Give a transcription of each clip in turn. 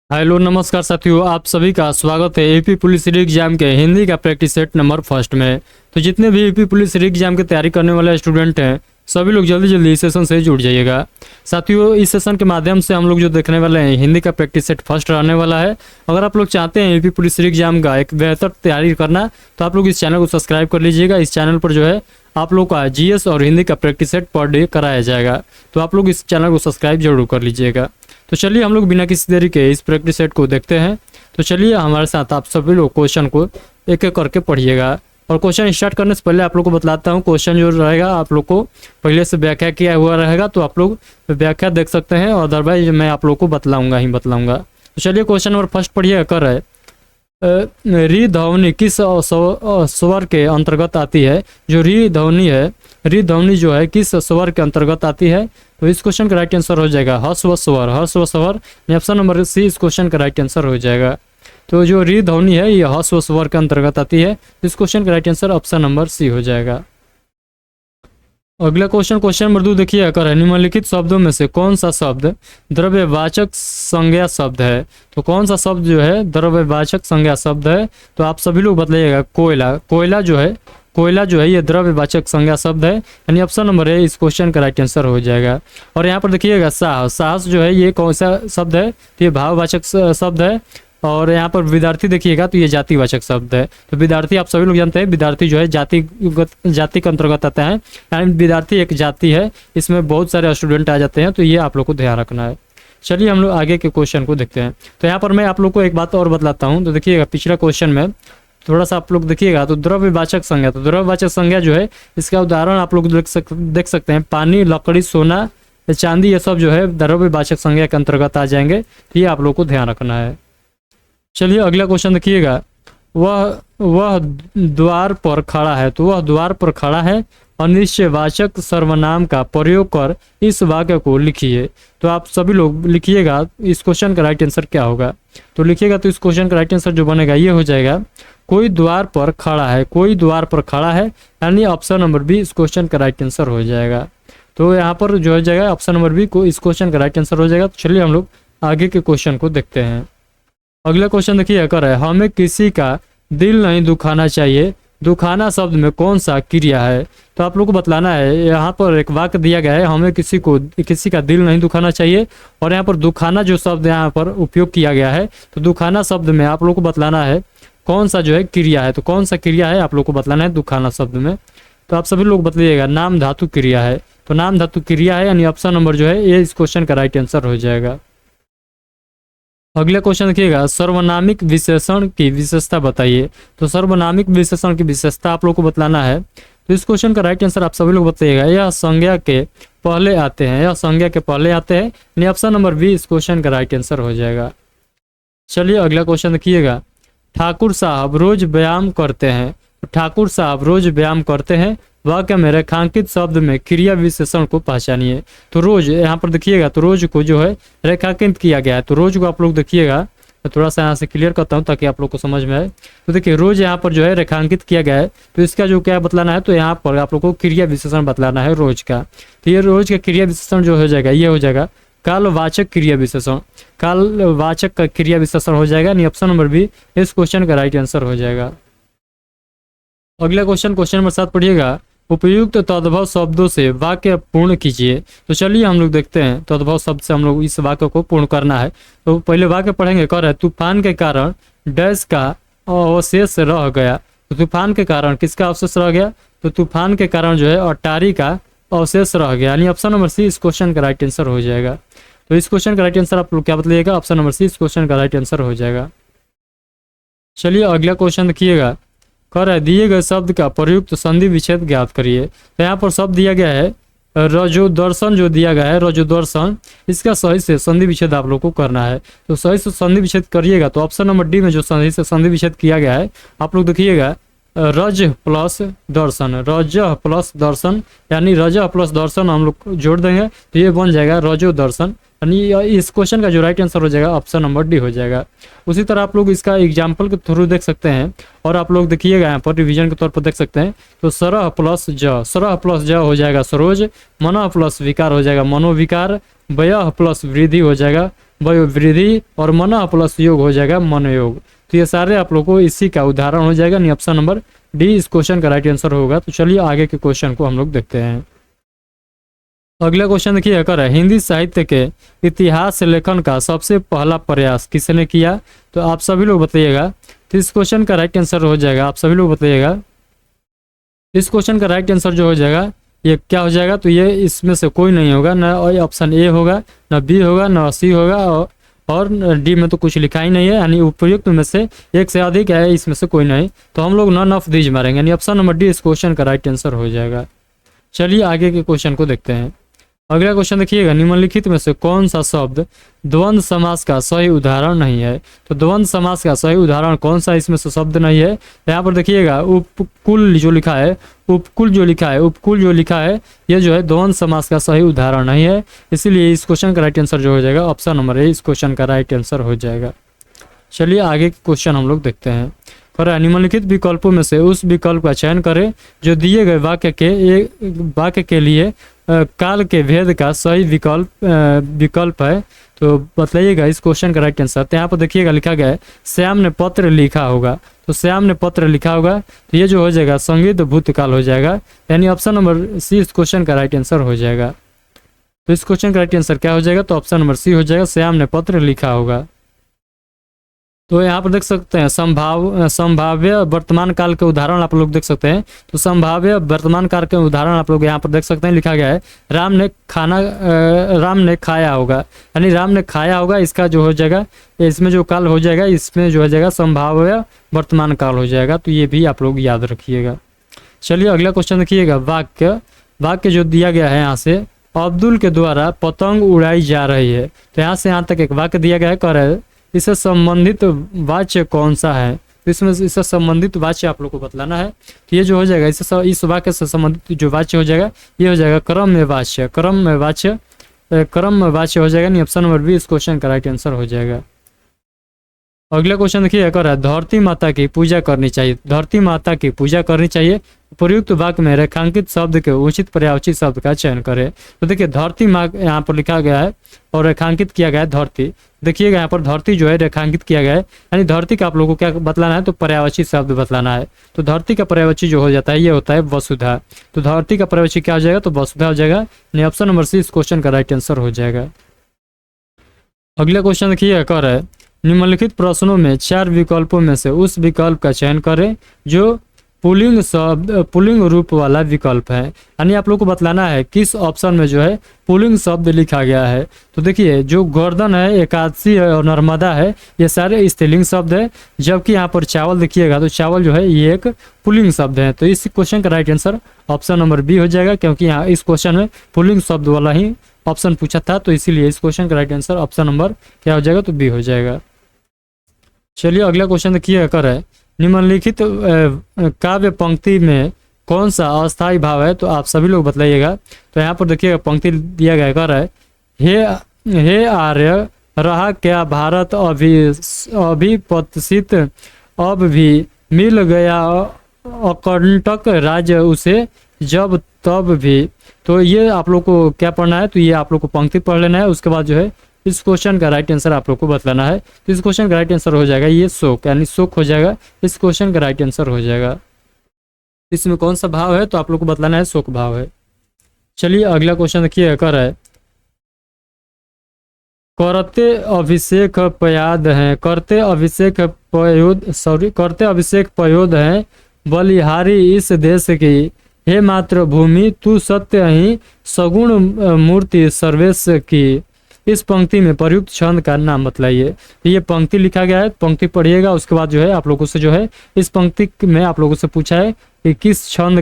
Hello नमस्कार साथियों, आप सभी का स्वागत है एपी पुलिस री एग्जाम के हिंदी का प्रैक्टिस सेट नंबर फर्स्ट में। तो जितने भी एपी पुलिस री एग्जाम की तैयारी करने वाले स्टूडेंट हैं सभी लोग जल्दी जल्दी इस सेशन से जुड़ जाइएगा। साथियों, इस सेशन के माध्यम से हम लोग जो देखने वाले हैं हिंदी का प्रैक्टिस सेट फर्स्ट रहने वाला है। अगर आप लोग चाहते हैं एपी पुलिस री एग्जाम का एक बेहतर तैयारी करना तो आप लोग इस चैनल को सब्सक्राइब कर लीजिएगा। इस चैनल पर जो है आप लोग का जीएस और हिंदी का प्रैक्टिस सेट पर डे कराया जाएगा, तो आप लोग इस चैनल को सब्सक्राइब जरूर कर लीजिएगा। तो चलिए हम लोग बिना किसी देरी के इस प्रैक्टिस सेट को देखते हैं। तो चलिए हमारे साथ आप सभी लोग क्वेश्चन को एक एक करके पढ़िएगा। और क्वेश्चन स्टार्ट करने से पहले आप लोग को बतलाता हूँ, क्वेश्चन जो रहेगा आप लोग को पहले से व्याख्या किया हुआ रहेगा, तो आप लोग व्याख्या देख सकते हैं और अदरवाइज मैं आप लोग को बतलाऊंगा। तो चलिए क्वेश्चन नंबर फर्स्ट पढ़िए। कर है री ध्वनि किस स्वर के अंतर्गत आती है? जो री ध्वनि है, री ध्वनि जो है किस स्वर के अंतर्गत आती है? तो इस क्वेश्चन का राइट आंसर हो जाएगा ह्रस्व स्वर। ह्रस्व स्वर ऑप्शन नंबर सी इस क्वेश्चन का राइट आंसर हो जाएगा। तो जो री ध्वनि है ये ह्रस्व स्वर के अंतर्गत आती है। इस क्वेश्चन का right answer option number C हो जाएगा। अगला क्वेश्चन नंबर 2 देखिए। अगर निम्नलिखित शब्दों में से कौन सा शब्द द्रव्यवाचक संज्ञा शब्द है? तो कौन सा शब्द जो है द्रव्यवाचक संज्ञा शब्द है? तो आप सभी लोग बतलाइएगा। कोयला। कोयला जो है ये द्रव्यवाचक संज्ञा शब्द है, यानी ऑप्शन नंबर है इस क्वेश्चन का राइट आंसर हो जाएगा। और यहाँ पर देखिएगा साहस। साहस जो है ये कौन सा शब्द है? तो ये भाववाचक शब्द है। और यहाँ पर विद्यार्थी देखिएगा तो ये जातिवाचक शब्द है। तो विद्यार्थी आप सभी लोग जानते हैं, विद्यार्थी जो है जाति के अंतर्गत आता है, यानी विद्यार्थी एक जाति है, इसमें बहुत सारे स्टूडेंट आ जाते हैं, तो ये आप लोग को ध्यान रखना है। चलिए हम लोग आगे के क्वेश्चन को देखते हैं। तो यहाँ पर मैं आप लोग को एक बात और बतलाता हूँ। तो देखिएगा पिछला क्वेश्चन में थोड़ा सा आप लोग देखिएगा, तो द्रव्यवाचक संज्ञा, तो द्रव्यवाचक संज्ञा जो है इसका उदाहरण आप लोग देख सकते हैं। पानी, लकड़ी, सोना, चांदी, ये सब जो है द्रव्यवाचक संज्ञा के अंतर्गत आ जाएंगे। ये आप लोग को ध्यान रखना है। चलिए अगला क्वेश्चन देखिएगा। वह द्वार पर खड़ा है। तो वह द्वार पर खड़ा है अनिश्चयवाचक सर्वनाम का प्रयोग कर इस वाक्य को लिखिए। तो आप सभी लोग लिखिएगा इस क्वेश्चन का राइट आंसर क्या होगा। तो लिखिएगा तो इस क्वेश्चन का राइट आंसर जो बनेगा ये हो जाएगा कोई द्वार पर खड़ा है। कोई द्वार पर खड़ा है, यानी ऑप्शन नंबर बी इस क्वेश्चन का राइट आंसर हो जाएगा। तो यहाँ पर जो हो जाएगा ऑप्शन नंबर बी को इस क्वेश्चन का राइट आंसर हो जाएगा। तो चलिए हम लोग आगे के क्वेश्चन को देखते हैं। अगला क्वेश्चन देखिए। कर है हमें किसी का दिल नहीं दुखाना चाहिए। दुखाना शब्द में कौन सा क्रिया है? तो आप लोग को बतलाना है। यहाँ पर एक वाक्य दिया गया है, हमें किसी का दिल नहीं दुखाना चाहिए, और यहाँ पर दुखाना जो शब्द यहाँ पर उपयोग किया गया है, तो दुखाना शब्द में आप लोग को बतलाना है कौन सा जो है क्रिया है। तो कौन सा क्रिया है आप लोग को बतलाना है दुखाना शब्द में। तो आप सभी लोग बतलाइएगा नाम धातु क्रिया है। तो नाम धातु क्रिया है, यानी ऑप्शन नंबर जो है ये इस क्वेश्चन का राइट आंसर हो जाएगा। अगला क्वेश्चन देखिएगा। सर्वनामिक विशेषण की विशेषता बताइए। तो सर्वनामिक विशेषण की विशेषता आप लोग को बतलाना है। तो इस क्वेश्चन का राइट आंसर आप सभी लोग बताइएगा। यह संज्ञा के पहले आते हैं। यह संज्ञा के पहले आते हैं, यानी ऑप्शन नंबर बी इस क्वेश्चन का राइट आंसर हो जाएगा। चलिए अगला क्वेश्चन देखिएगा। ठाकुर साहब रोज व्यायाम करते हैं। तो ठाकुर साहब रोज व्यायाम करते हैं वाक्य में रेखांकित शब्द में क्रिया विशेषण को पहचानिए। तो रोज यहाँ पर देखिएगा, तो रोज को जो है रेखांकित किया गया है। तो रोज को आप लोग देखिएगा, तो थोड़ा सा यहाँ से क्लियर करता हूँ ताकि आप लोग को समझ में आए। तो देखिए रोज यहाँ पर जो है रेखांकित किया गया है, तो इसका जो क्या बतलाना है, तो यहाँ पर आप लोग को क्रिया विशेषण बतलाना है रोज का। तो ये रोज का क्रिया विशेषण जो हो जाएगा ये हो जाएगा कालवाचक क्रिया विशेषण। कालवाचक का क्रिया विशेषण हो जाएगा, यानी ऑप्शन नंबर बी इस क्वेश्चन का राइट आंसर हो जाएगा। अगला क्वेश्चन नंबर 7 पढ़िएगा। उपयुक्त तद्भव शब्दों से वाक्य पूर्ण कीजिए। तो चलिए हम लोग देखते हैं तद्भव शब्द से हम लोग इस वाक्य को पूर्ण करना है। तो पहले वाक्य पढ़ेंगे। कर है तूफान के कारण डैश का अवशेष रह गया। तो तूफान के कारण किसका अवशेष रह गया? तो तूफान के कारण जो है अटारी का अवशेष रह गया, यानी ऑप्शन नंबर सी इस क्वेश्चन का राइट आंसर हो जाएगा। तो इस क्वेश्चन का राइट आंसर आप लोग क्या बतलाइएगा? ऑप्शन नंबर सी इस क्वेश्चन का राइट आंसर हो जाएगा। चलिए अगला क्वेश्चन देखिएगा। कर है दिए गए शब्द का प्रयुक्त संधि विच्छेद ज्ञात करिए। तो यहाँ पर शब्द दिया गया है रजोदर्शन, जो दिया गया है रजोदर्शन, इसका सही से संधि विच्छेद आप लोग को करना है। तो सही से संधि विच्छेद करिएगा तो ऑप्शन नंबर डी में जो सही से संधि विच्छेद किया गया है आप लोग देखिएगा रज प्लस दर्शन, रज प्लस दर्शन, यानी रज प्लस दर्शन हम लोग जोड़ देंगे तो ये बन जाएगा रजो दर्शन, यानी इस क्वेश्चन का जो राइट आंसर हो जाएगा ऑप्शन नंबर डी हो जाएगा। उसी तरह आप लोग इसका एग्जाम्पल के थ्रू देख सकते हैं, और आप लोग देखिएगा यहाँ पर रिवीजन के तौर पर देख सकते हैं। तो सरह प्लस ज हो जाएगा सरोज, मनः प्लस विकार हो जाएगा मनोविकार, व्यय प्लस वृद्धि हो जाएगा वयोवृद्धि, और मन प्लस योग हो जाएगा मनोयोग। तो ये सारे आप लोग को इसी का उदाहरण हो जाएगा, यानी ऑप्शन नंबर डी इस क्वेश्चन का राइट आंसर होगा। तो चलिए आगे के क्वेश्चन को हम लोग देखते हैं। अगला क्वेश्चन देखिए, कर है हिंदी साहित्य के इतिहास लेखन का सबसे पहला प्रयास किसने किया? तो आप सभी लोग बताइएगा। तो इस क्वेश्चन का राइट आंसर हो जाएगा, आप सभी लोग बताइएगा, इस क्वेश्चन का राइट आंसर जो हो जाएगा ये क्या हो जाएगा? तो ये इसमें से कोई नहीं होगा, न ऑप्शन ए होगा, न बी होगा, न सी होगा, और डी में तो कुछ लिखा ही नहीं है, यानी उपयुक्त में से एक से अधिक है, इसमें से कोई नहीं। तो हम लोग नन ऑफ दीज मारेंगे, यानी ऑप्शन नंबर डी इस क्वेश्चन का राइट आंसर हो जाएगा। चलिए आगे के क्वेश्चन को देखते हैं। अगला क्वेश्चन देखिएगा, निम्नलिखित में से कौन सा शब्द द्वंद्व समास का सही उदाहरण नहीं है? तो द्वंद्व समास का सही उदाहरण कौन सा इसमें से शब्द नहीं है? यहाँ पर देखिएगा उपकुल जो लिखा है, उपकुल जो लिखा है, उपकुल जो लिखा है, ये जो है द्वंद्व समास का सही उदाहरण नहीं है, इसीलिए इस क्वेश्चन का राइट आंसर जो हो जाएगा ऑप्शन नंबर ए इस क्वेश्चन का राइट आंसर हो जाएगा। चलिए आगे के क्वेश्चन हम लोग देखते हैं। निम्नलिखित विकल्पों में से उस विकल्प का चयन करें जो दिए गए वाक्य के लिए काल के भेद का सही विकल्प है। तो बताइएगा इस क्वेश्चन का राइट आंसर। तो यहाँ पर देखिएगा लिखा गया है श्याम ने पत्र लिखा होगा, तो श्याम ने पत्र लिखा होगा, तो ये जो हो जाएगा संगीत भूतकाल हो जाएगा, यानी ऑप्शन नंबर सी इस क्वेश्चन का राइट आंसर हो जाएगा। तो इस क्वेश्चन का राइट आंसर क्या हो जाएगा? तो ऑप्शन नंबर सी हो जाएगा, श्याम ने पत्र लिखा होगा। तो यहाँ पर देख सकते हैं संभाव्य वर्तमान काल के उदाहरण आप लोग देख सकते हैं। तो संभाव्य वर्तमान काल के उदाहरण आप लोग यहाँ पर देख सकते हैं, लिखा गया है राम ने खाया होगा, यानी राम ने खाया होगा, इसका जो हो जाएगा इसमें जो काल हो जाएगा इसमें जो हो जाएगा संभाव्य वर्तमान काल हो जाएगा। तो ये भी आप लोग याद रखिएगा। चलिए अगला क्वेश्चन देखिएगा, वाक्य जो दिया गया है यहाँ से, अब्दुल के द्वारा पतंग उड़ाई जा रही है। तो यहाँ से यहाँ तक एक वाक्य दिया गया है, कह रहे इससे संबंधित वाच्य कौन सा है? तो इसमें इससे संबंधित वाच्य आप लोग को बतलाना है। तो ये जो हो जाएगा इस वाक्य से संबंधित जो वाच्य हो जाएगा ये हो जाएगा क्रम में वाच्य हो जाएगा, नहीं ऑप्शन नंबर बी इस क्वेश्चन का राइट आंसर हो जाएगा। अगला क्वेश्चन देखिए, कर धरती माता की पूजा करनी चाहिए। धरती माता की पूजा करनी चाहिए, उपयुक्त वाक्य में रेखांकित शब्द के उचित पर्यायवाची शब्द का चयन करें। तो देखिए धरती माँ यहाँ पर लिखा गया है और रेखांकित किया गया है धरती। देखिएगा यहाँ पर धरती जो है रेखांकित किया गया है, यानी धरती का आप लोगों को क्या बतलाना है? तो पर्यायवाची शब्द बतलाना है। तो धरती का पर्यायवाची जो हो जाता है ये होता है वसुधा। तो धरती का पर्यायवाची क्या हो जाएगा? तो वसुधा हो जाएगा, यानी ऑप्शन नंबर सी इस क्वेश्चन का राइट आंसर हो जाएगा। अगला क्वेश्चन देखिए, कर है निम्नलिखित प्रश्नों में 4 विकल्पों में से उस विकल्प का चयन करें जो पुल्लिंग रूप वाला विकल्प है, यानी आप लोग को बतलाना है किस ऑप्शन में जो है पुल्लिंग शब्द लिखा गया है। तो देखिए जो गोवर्धन है, एकादशी है और नर्मदा है, ये सारे स्त्रीलिंग शब्द है, जबकि यहाँ पर चावल देखिएगा तो चावल जो है ये एक पुल्लिंग शब्द है। तो इस क्वेश्चन का right answer option number B हो जाएगा, क्योंकि यहाँ इस क्वेश्चन में पुल्लिंग शब्द वाला ही ऑप्शन पूछा था, तो इसीलिए इस क्वेश्चन का राइट आंसर ऑप्शन नंबर क्या हो जाएगा? तो बी हो जाएगा। चलिए अगला क्वेश्चन देखिए, कर है निम्नलिखित काव्य पंक्ति में कौन सा अस्थायी भाव है? तो आप सभी लोग बताइएगा। तो यहाँ पर देखिएगा पंक्ति दिया गया, कर है हे आर्य रहा क्या भारत अभिपतसित अब भी मिल गया अकंटक राज्य उसे जब तब भी। तो ये आप लोग को क्या पढ़ना है? तो ये आप लोग को पंक्ति पढ़ लेना है, उसके बाद जो है इस क्वेश्चन का राइट आंसर आप लोग को बतलाना है। तो इस क्वेश्चन का राइट आंसर हो जाएगा ये शोक, यानी शोक हो जाएगा, इस क्वेश्चन का राइट आंसर हो जाएगा। इसमें कौन सा भाव है? तो आप लोग को बतलाना है शोक भाव है। चलिए अगला क्वेश्चन देखिए, कर है करते अभिषेक पयोध हैं बलिहारी इस देश की, हे मातृभूमि तू सत्य ही सगुण मूर्ति सर्वेश की। इस पंक्ति में प्रयुक्त छंद का नाम बतलाइए। तो ये पंक्ति लिखा गया है, पंक्ति पढ़िएगा, उसके बाद जो है आप लोगों से जो है इस पंक्ति में आप लोगों से पूछा है कि किस छंद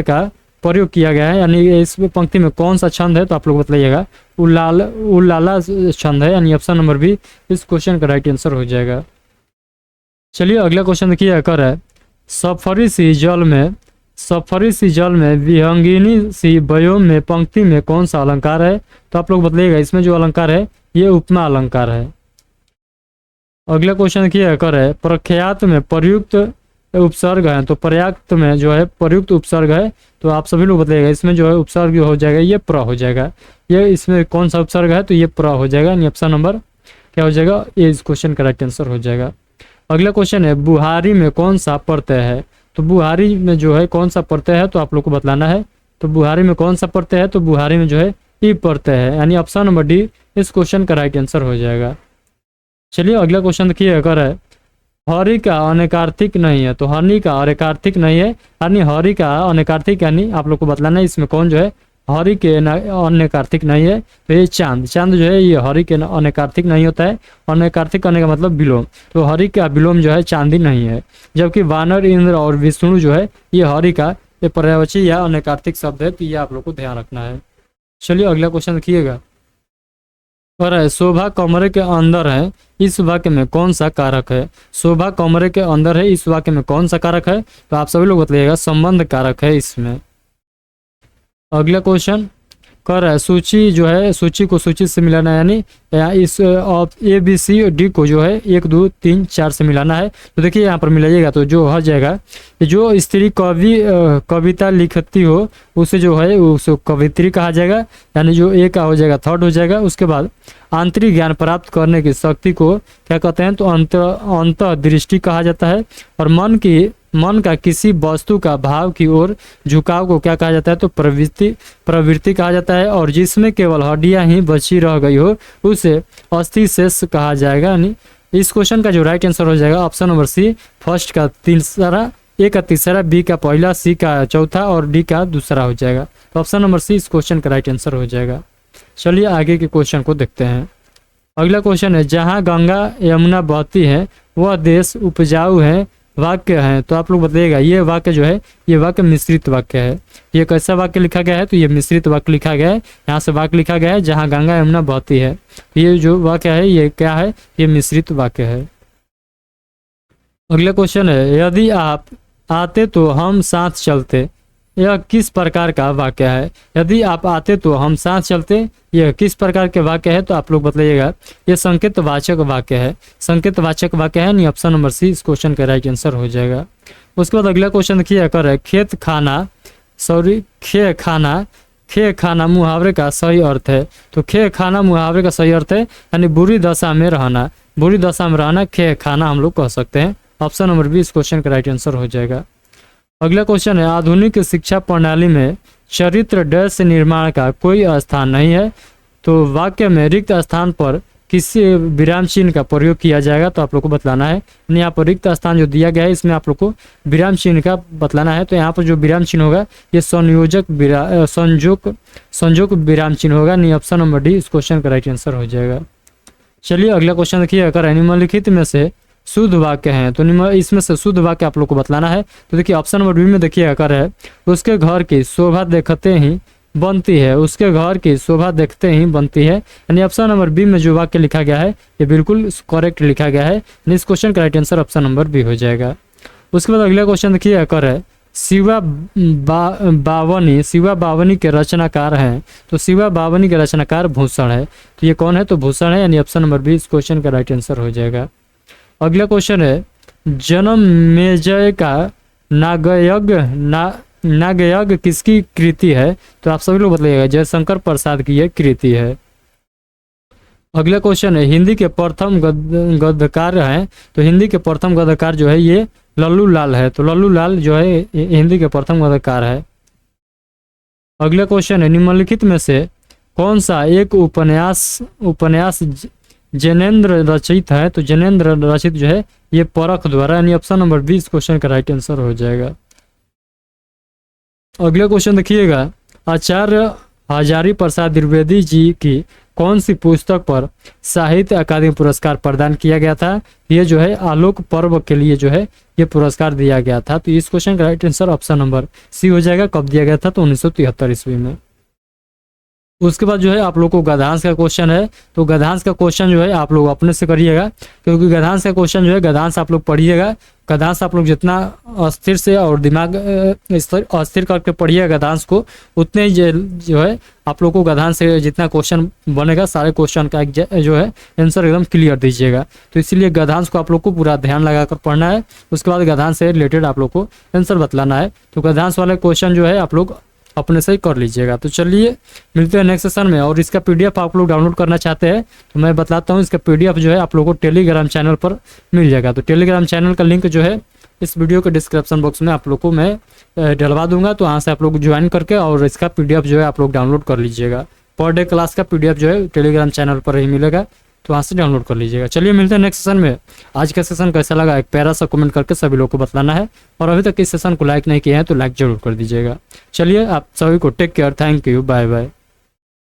का प्रयोग किया गया है, यानी इस पंक्ति में कौन सा छंद है? तो आप लोग बताइएगा उल्लाला छंद है, यानी ऑप्शन नंबर बी इस क्वेश्चन का राइट आंसर हो जाएगा। चलिए अगला क्वेश्चन देखिए, कर है सफरी सी जल में विहंगिनी सी व्योम में पंक्ति में कौन सा अलंकार है? तो आप लोग बताइएगा, इसमें जो अलंकार है ये उपमा अलंकार है। अगला क्वेश्चन देखिए, कर है प्रख्यात में प्रयुक्त उपसर्ग है। तो पर्याप्त में जो है प्रयुक्त उपसर्ग है, तो आप सभी लोग बताइएगा इसमें जो है उपसर्ग हो जाएगा ये प्र हो जाएगा। ये इसमें कौन सा उपसर्ग है, तो ये प्र हो जाएगा, यानी ऑप्शन नंबर क्या हो जाएगा, ये इस क्वेश्चन का राइट आंसर हो जाएगा। अगला क्वेश्चन है बुहारी में कौन सा प्रत्यय है, तो बुहारी में जो है कौन सा प्रत्यय है, तो आप लोग को बतलाना है। तो बुहारी में कौन सा प्रत्यय है, तो बुहारी में जो है ई प्रत्यय है, यानी ऑप्शन नंबर डी इस क्वेश्चन का राइट आंसर हो जाएगा। चलिए अगला क्वेश्चन देखिए, अगर है हरि का अनेकार्थिक नहीं है, तो हरि का अनेकार्थिक नहीं है, यानी हरि का अनेकार्थिक, यानी आप लोग को बतलाना है इसमें कौन जो है हरि के अनेकार्थिक नहीं है, तो ये चांद, चांद जो है ये हरि के अनेकार्थिक नहीं होता है। अनेकार्थिक करने का मतलब विलोम, तो हरि का विलोम जो है चांदी नहीं है। जबकि वानर, इंद्र और विष्णु जो है ये हरि का ये पर्यायवाची या अनेकार्थिक शब्द है, तो ये आप लोग को ध्यान रखना है। चलिए अगला क्वेश्चन देखिएगा, और शोभा कमरे के अंदर है, इस वाक्य में कौन सा कारक है। शोभा कमरे के अंदर है, इस वाक्य में कौन सा कारक है, तो आप सभी लोग बताइएगा, संबंध कारक है इसमें। अगला क्वेश्चन कर है सूची जो है सूची को सूची से मिलाना है, यानी इस ए बी सी डी को जो है 1 2 3 4 से मिलाना है। तो देखिए यहाँ पर मिलाइएगा तो जो हो जाएगा, जो स्त्री कविता लिखती हो उसे जो है उसे कवित्री कहा जाएगा, यानी जो ए का हो जाएगा थर्ड हो जाएगा। उसके बाद आंतरिक ज्ञान प्राप्त करने की शक्ति को क्या कहते हैं, तो अंतर्दृष्टि कहा जाता है। और मन का किसी वस्तु का भाव की ओर झुकाव को क्या कहा जाता है, तो प्रवृत्ति कहा जाता है। और जिसमें केवल हड्डियां ही बची रह गई हो उसे अस्थि शेष कहा जाएगा। यानी इस क्वेश्चन का जो राइट आंसर हो जाएगा ऑप्शन नंबर सी, फर्स्ट का तीसरा, ए का तीसरा, बी का पहला, सी का चौथा और डी का दूसरा हो जाएगा। तो ऑप्शन नंबर सी इस क्वेश्चन का राइट आंसर हो जाएगा। चलिए आगे के क्वेश्चन को देखते हैं। अगला क्वेश्चन है जहाँ गंगा यमुना बहती है वह देश उपजाऊ है, वाक्य है। तो आप लोग बताइएगा ये वाक्य जो है ये वाक्य मिश्रित वाक्य है। ये कैसा वाक्य लिखा गया है, तो ये मिश्रित वाक्य लिखा गया है। यहाँ से वाक्य लिखा गया है जहाँ गंगा यमुना बहती है, तो ये जो वाक्य है ये क्या है, ये मिश्रित वाक्य है। अगला क्वेश्चन है यदि आप आते तो हम साथ चलते, यह किस प्रकार का वाक्य है। यदि आप आते तो हम साथ चलते, यह किस प्रकार के वाक्य है, तो आप लोग बताइएगा। ये संकेतवाचक वाक्य है, संकेतवाचक वाक्य है, नहीं ऑप्शन नंबर सी इस क्वेश्चन का राइट आंसर हो जाएगा। उसके बाद अगला क्वेश्चन देखिए कर है खे खाना मुहावरे का सही अर्थ है। तो खे खाना मुहावरे का सही अर्थ है, यानी बुरी दशा में रहना, बुरी दशा में रहना खे खाना हम लोग कह सकते हैं। ऑप्शन नंबर बी इस क्वेश्चन का राइट आंसर हो जाएगा। अगला क्वेश्चन है आधुनिक शिक्षा प्रणाली में चरित्र डैश निर्माण का कोई स्थान नहीं है। तो वाक्य में रिक्त स्थान पर किसी विराम चिन्ह का प्रयोग किया जाएगा, तो आप लोग को बतलाना है। यहाँ पर रिक्त स्थान जो दिया गया है इसमें आप लोग को विराम चिन्ह का बतलाना है। तो यहाँ पर जो विराम चिन्ह होगा ये संयोग विराम चिन्ह होगा, नहीं ऑप्शन नंबर डी इस क्वेश्चन का राइट आंसर हो जाएगा। चलिए अगला क्वेश्चन देखिए अगर निम्नलिखित में से शुद्ध वाक्य हैं, तो इसमें से शुद्ध वाक्य आप लोग को बतलाना है। तो देखिए ऑप्शन नंबर बी में देखिए अगर है उसके घर की शोभा देखते ही बनती है, उसके घर की शोभा देखते ही बनती है, यानी ऑप्शन नंबर बी में जो वाक्य लिखा गया है ये बिल्कुल करेक्ट लिखा गया है। इस क्वेश्चन का right answer option number B हो जाएगा। उसके बाद अगला क्वेश्चन देखिए अगर है शिवा बावनी के रचनाकार हैं। तो शिवा बावनी के रचनाकार भूषण है, तो ये कौन है, तो भूषण है, यानी ऑप्शन नंबर बी इस क्वेश्चन का राइट आंसर हो जाएगा। अगला क्वेश्चन है जनमेजय का नागयज्ञ किसकी कृति है। तो आप सभी लोग बताइएगा जयशंकर प्रसाद की यह कृति है। अगला क्वेश्चन है हिंदी के प्रथम गद्यकार हैं। तो हिंदी के प्रथम गद्यकार जो है ये लल्लू लाल है। तो लल्लू लाल जो है हिंदी के प्रथम गद्यकार है। अगला क्वेश्चन है निम्नलिखित में से कौन सा एक उपन्यास जैनेन्द्र रचित है। तो जैनेन्द्र रचित जो है ये परख द्वारा, यानी ऑप्शन नंबर 20 क्वेश्चन का राइट आंसर हो जाएगा। अगला क्वेश्चन देखिएगा आचार्य हजारी प्रसाद द्विवेदी जी की कौन सी पुस्तक पर साहित्य अकादमी पुरस्कार प्रदान किया गया था। ये जो है आलोक पर्व के लिए जो है ये पुरस्कार दिया गया था। तो इस क्वेश्चन का right answer option number C हो जाएगा। कब दिया गया था, तो 1973 ईस्वी में। उसके बाद जो है आप लोग को गद्यांश का क्वेश्चन है। तो गद्यांश का क्वेश्चन जो है आप लोग अपने से करिएगा, क्योंकि गद्यांश का क्वेश्चन जो है गद्यांश आप लोग पढ़िएगा। गद्यांश आप लोग जितना अस्थिर से और दिमाग अस्थिर करके पढ़िएगा गद्यांश को, उतने ही जो है आप लोग को गद्यांश से जितना क्वेश्चन बनेगा सारे क्वेश्चन का जो है आंसर एकदम क्लियर दीजिएगा। तो इसीलिए गद्यांश को आप लोग को पूरा ध्यान लगाकर पढ़ना है। उसके बाद गद्यांश से रिलेटेड आप लोग को आंसर बतलाना है। तो गद्यांश वाले क्वेश्चन जो है आप लोग अपने से ही कर लीजिएगा। तो चलिए मिलते हैं नेक्स्ट सेशन में। और इसका पीडीएफ आप लोग डाउनलोड करना चाहते हैं तो मैं बताता हूँ, इसका पीडीएफ जो है आप लोगों को टेलीग्राम चैनल पर मिल जाएगा। तो टेलीग्राम चैनल का लिंक जो है इस वीडियो के डिस्क्रिप्शन बॉक्स में आप लोग को मैं डलवा दूंगा। तो वहाँ से आप लोग ज्वाइन करके और इसका पीडीएफ जो है आप लोग डाउनलोड कर लीजिएगा। पर डे क्लास का पीडीएफ जो है टेलीग्राम चैनल पर ही मिलेगा, तो वहाँ से डाउनलोड कर लीजिएगा। चलिए मिलते हैं नेक्स्ट सेशन में। आज का सेशन कैसा लगा एक प्यारा सा कमेंट करके सभी लोग को बताना है। और अभी तक इस सेशन को लाइक नहीं किया है तो लाइक जरूर कर दीजिएगा। चलिए आप सभी को take care, thank you, bye bye.